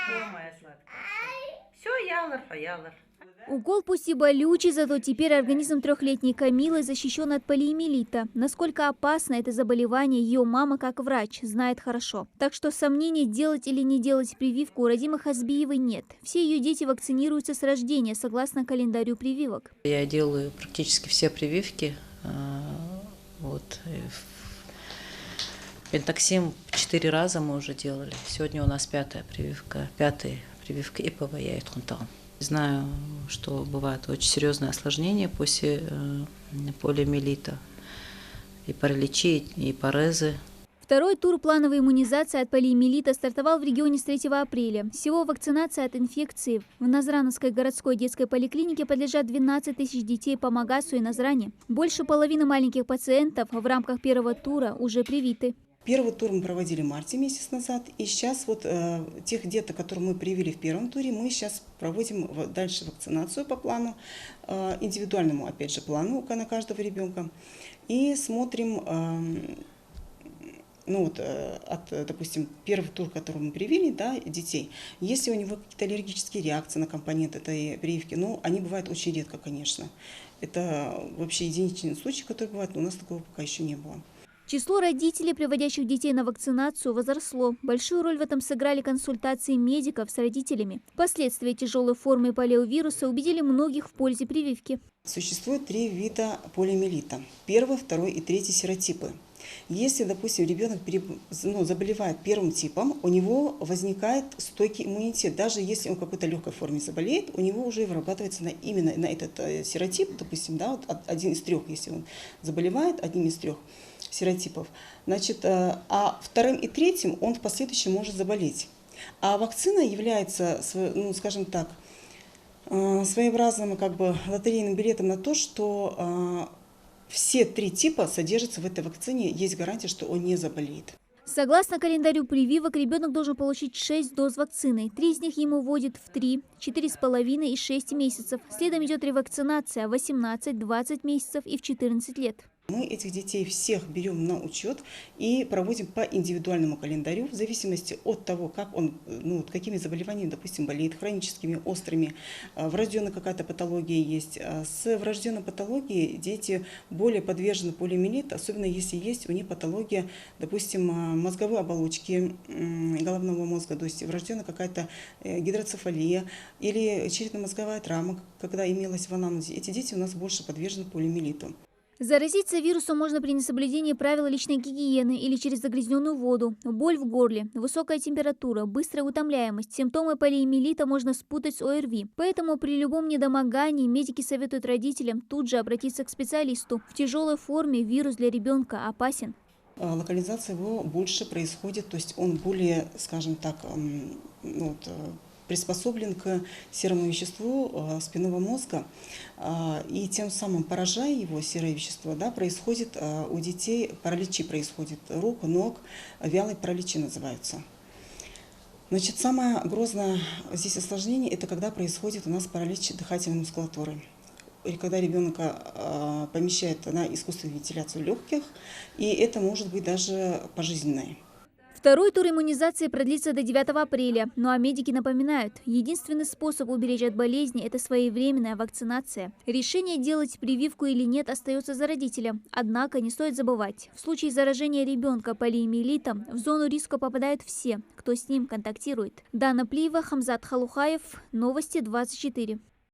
моя сладкая. Все, ялар, поялар. Укол пусть и болючий, зато теперь организм трехлетней Камилы защищен от полиомиелита. Насколько опасно это заболевание, ее мама, как врач, знает хорошо. Так что сомнений, делать или не делать прививку, у родимых Азбиевой нет. Все ее дети вакцинируются с рождения, согласно календарю прививок. Я делаю практически все прививки. Вот. Пентаксим 4 раза мы уже делали. Сегодня у нас пятая прививка ИПВ я и Тхунтаун. Знаю, что бывают очень серьезные осложнения после полиомиелита. И параличи, и парезы. Второй тур плановой иммунизации от полиомиелита стартовал в регионе с 3 апреля. Всего вакцинации от инфекции в Назрановской городской детской поликлинике подлежат 12 тысяч детей по Магасу и Назране. Больше половины маленьких пациентов в рамках первого тура уже привиты. Первый тур мы проводили в марте месяц назад, и сейчас вот тех деток, которые мы привили в первом туре, мы сейчас проводим дальше вакцинацию по плану, индивидуальному, опять же, плану на каждого ребенка, и смотрим, допустим, первый тур, который мы привили, да, детей, если у него какие-то аллергические реакции на компонент этой прививки, они бывают очень редко, конечно. Это вообще единичный случай, который бывает, но у нас такого пока еще не было. Число родителей, приводящих детей на вакцинацию, возросло. Большую роль в этом сыграли консультации медиков с родителями. Последствия тяжелой формы полиовируса убедили многих в пользе прививки. Существует 3 вида полиомиелита. Первый, второй и третий серотипы. Если, допустим, ребенок заболевает первым типом, у него возникает стойкий иммунитет. Даже если он в какой-то легкой форме заболеет, у него уже вырабатывается именно на этот серотип, допустим, да, вот один из 3, если он заболевает одним из 3 серотипов, значит, а вторым и третьим он в последующем может заболеть. А вакцина является, скажем так, своеобразным лотерейным билетом на то, что все 3 типа содержатся в этой вакцине, есть гарантия, что он не заболеет. Согласно календарю прививок, ребенок должен получить 6 доз вакцины. 3 из них ему вводят в 3, 4,5 и 6 месяцев. Следом идет ревакцинация 18, 20 месяцев и в 14 лет. Мы этих детей всех берем на учет и проводим по индивидуальному календарю, в зависимости от того, как он, какими заболеваниями, допустим, болеет, хроническими, острыми, врожденная какая-то патология есть. С врожденной патологией дети более подвержены полиомиелиту, особенно если есть у них патология, допустим, мозговой оболочки головного мозга, то есть врожденная какая-то гидроцефалия или черепно-мозговая травма, когда имелась в анамнезе. Эти дети у нас больше подвержены полиомиелиту. Заразиться вирусом можно при несоблюдении правил личной гигиены или через загрязненную воду, боль в горле, высокая температура, быстрая утомляемость. Симптомы полиомиелита можно спутать с ОРВИ. Поэтому при любом недомогании медики советуют родителям тут же обратиться к специалисту. В тяжелой форме вирус для ребенка опасен. Локализация его больше происходит, то есть он более, скажем так, приспособлен к серому веществу спинного мозга, и тем самым, поражая его, серое вещество, да, происходит у детей параличи, происходит рук, ног, вялые параличи называются. Значит, самое грозное здесь осложнение – это когда происходит у нас паралич дыхательной мускулатуры. Или когда ребенка помещают на искусственную вентиляцию легких, и это может быть даже пожизненное. Второй тур иммунизации продлится до 9 апреля. Ну а медики напоминают, единственный способ уберечь от болезни – это своевременная вакцинация. Решение, делать прививку или нет, остается за родителем. Однако не стоит забывать, в случае заражения ребенка полиомиелитом в зону риска попадают все, кто с ним контактирует. Дана Плиева, Хамзат Халухаев, Новости 24.